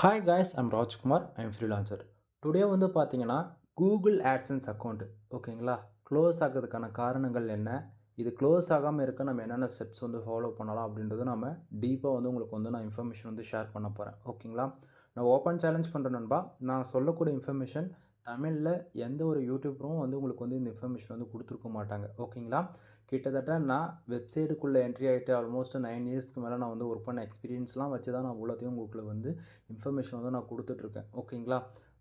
Hi guys, I'm Rajkumar. I'm freelancer. Today வந்து பார்த்தீங்கன்னா, Google ஆட்சன்ஸ் account ஓகேங்களா? க்ளோஸ் ஆகிறதுக்கான காரணங்கள் என்ன? இது க்ளோஸ் ஆகாம இருக்க நம்ம என்னென்ன ஸ்டெப்ஸ் வந்து ஃபாலோ பண்ணலாம் அப்படின்றது நம்ம டீப்பாக வந்து உங்களுக்கு வந்து நான் இன்ஃபர்மேஷன் வந்து ஷேர் பண்ண போகிறேன். ஓகேங்களா? நான் ஓப்பன் சேலஞ்ச் பண்ணுறேன் நண்பா. நான் சொல்லக்கூடிய இன்ஃபர்மேஷன் தமிழில் எந்த ஒரு யூடியூபரும் வந்து உங்களுக்கு வந்து இந்த இன்ஃபர்மேஷன் வந்து கொடுத்துருக்க மாட்டாங்க. ஓகேங்களா? கிட்டத்தட்ட நான் வெப்சைட்டுக்குள்ளே என்ட்ரி ஆகிட்டு ஆல்மோஸ்ட் 9 இயர்ஸ்க்கு மேலே நான் வந்து ஒர்க் பண்ண எக்ஸ்பீரியன்ஸ்லாம் வச்சு தான் நான் இவ்வளோத்தையும் உங்களுக்கு வந்து இன்ஃபர்மேஷன் வந்து நான் கொடுத்துட்ருக்கேன். ஓகேங்களா?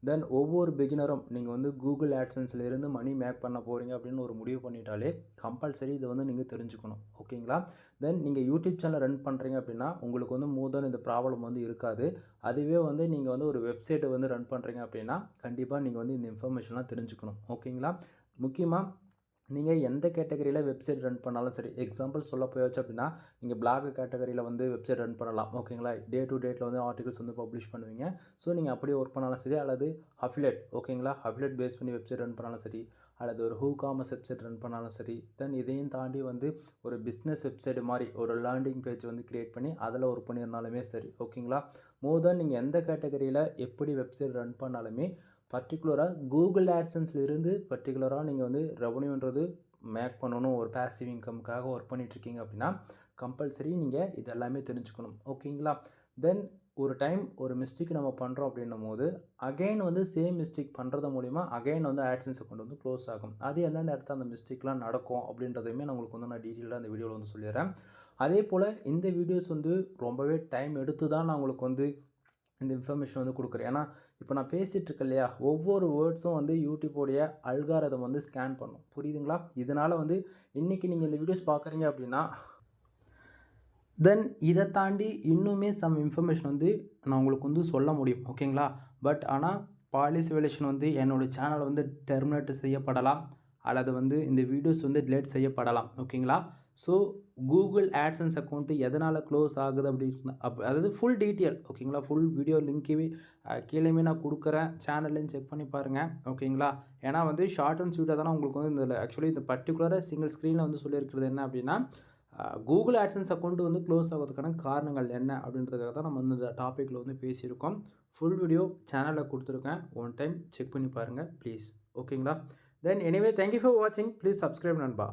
தென் ஒவ்வொரு பிகினரும் நீங்கள் வந்து கூகுள் ஆட்சன்ஸில் இருந்து மணி மேக் பண்ண போகிறீங்க அப்படின்னு ஒரு முடிவு பண்ணிட்டாலே கம்பல்சரி இதை வந்து நீங்கள் தெரிஞ்சுக்கணும். ஓகேங்களா? தென் நீங்கள் யூடியூப் சேனல் ரன் பண்ணுறீங்க அப்படின்னா உங்களுக்கு வந்து மோர் இந்த ப்ராப்ளம் வந்து இருக்காது. அதுவே வந்து நீங்கள் வந்து ஒரு வெப்சைட்டை வந்து ரன் பண்ணுறீங்க அப்படின்னா கண்டிப்பாக நீங்கள் வந்து இந்த இன்ஃபர்மேஷன்லாம் தெரிஞ்சுக்கணும். ஓகேங்களா? முக்கியமாக நீங்கள் எந்த கேட்டகரியில் வெப்சைட் ரன் பண்ணாலும் சரி, எக்ஸாம்பிள் சொல்ல போயாச்சு அப்படின்னா நீங்கள் பிளாக் கேட்டகரியில் வந்து வெப்சைட் ரன் பண்ணலாம். ஓகேங்களா? டே டு டேட்டில் வந்து ஆர்டிகல்ஸ் வந்து பப்ளிஷ் பண்ணுவீங்க. ஸோ நீங்கள் அப்படியே ஒர்க் பண்ணாலும் சரி, அல்லது அஃபிலேட் ஓகேங்களா? அஃபிலேட் பேஸ் பண்ணி வெப்சைட் ரன் பண்ணாலும் சரி, அல்லது ஒரு காமர்ஸ் வெப்சைட் ரன் பண்ணாலும் சரி, தென் இதையும் தாண்டி வந்து ஒரு பிஸ்னஸ் வெப்சைட் மாதிரி ஒரு லேண்டிங் பேஜ் வந்து க்ரியேட் பண்ணி அதில் ஒர்க் பண்ணியிருந்தாலுமே சரி. ஓகேங்களா? நீங்கள் எந்த கேட்டகரியில் எப்படி வெப்சைட் ரன் பண்ணாலுமே பர்டிகுலராக கூகுள் ஆட்சன்ஸில் இருந்து பர்டிகுலராக நீங்கள் வந்து ரெவன்யூன்றது மேக் பண்ணணும், ஒரு பேசிவ் இன்கம்க்காக ஒர்க் பண்ணிகிட்ருக்கீங்க அப்படின்னா கம்பல்சரி நீங்கள் இது எல்லாமே தெரிஞ்சுக்கணும். ஓகேங்களா? தென் ஒரு டைம் ஒரு மிஸ்டேக் நம்ம பண்ணுறோம் அப்படின்னும் போது அகைன் வந்து சேம் மிஸ்டேக் பண்ணுறது மூலிமா அகைன் வந்து ஆட்சன்ஸ் அக்கௌண்ட் வந்து க்ளோஸ் ஆகும். அது எந்தெந்த இடத்துல அந்த மிஸ்டேக்லாம் நடக்கும் அப்படின்றதையுமே நான் உங்களுக்கு வந்து நான் டீட்டெயிலாக அந்த வீடியோவில் வந்து சொல்லிடுறேன். அதே போல் இந்த வீடியோஸ் வந்து ரொம்பவே டைம் எடுத்து தான் நான் உங்களுக்கு வந்து இந்த இன்ஃபர்மேஷன் வந்து கொடுக்குறேன். ஏன்னா இப்போ நான் பேசிகிட்டு இருக்கேன் இல்லையா, ஒவ்வொரு வேர்ட்ஸும் வந்து யூடியூபோடைய அல்காரதம் வந்து ஸ்கேன் பண்ணும். புரியுதுங்களா? இதனால் வந்து இன்றைக்கி நீங்கள் இந்த வீடியோஸ் பார்க்குறீங்க அப்படின்னா தென் இதை தாண்டி இன்னுமே சம் இன்ஃபர்மேஷன் வந்து நான் உங்களுக்கு வந்து சொல்ல முடியும். ஓகேங்களா? பட் ஆனால் பாலிசி வயலேஷன் வந்து என்னோடய சேனல் வந்து டெர்மினேட் செய்யப்படலாம், அல்லது வந்து இந்த வீடியோஸ் வந்து டிலேட் செய்யப்படலாம். ஓகேங்களா? ஸோ கூகுள் ஆட்சன்ஸ் அக்கௌண்ட்டு எதனால் க்ளோஸ் ஆகுது அப்படின்னு அதாவது ஃபுல் டீட்டெயில் ஓகேங்களா? ஃபுல் வீடியோ லிங்க்கவே கீழேயுமே நான் கொடுக்குறேன். சேனல்லையும் செக் பண்ணி பாருங்கள். ஓகேங்களா? ஏன்னா வந்து ஷார்ட் அண்ட் ஸ்வீட்டாக தானே உங்களுக்கு வந்து இந்த ஆக்சுவலி இந்த பர்டிகுலராக சிங்கிள் ஸ்க்ரீனில் வந்து சொல்லியிருக்கிறது என்ன அப்படின்னா, கூகுள் ஆட்சன்ஸ் அக்கௌண்ட் வந்து க்ளோஸ் ஆகிறதுக்கான காரணங்கள் என்ன அப்படின்றதுக்காக தான் நம்ம வந்து இந்த டாப்பிக்கில் வந்து பேசியிருக்கோம். ஃபுல் வீடியோ சேனலில் கொடுத்துருக்கேன். ஒன் டைம் செக் பண்ணி பாருங்கள் ப்ளீஸ். ஓகேங்களா? தென் எனிவே தேங்க்யூ ஃபார் வாட்சிங். ப்ளீஸ் சப்ஸ்கிரைப் நண்பா.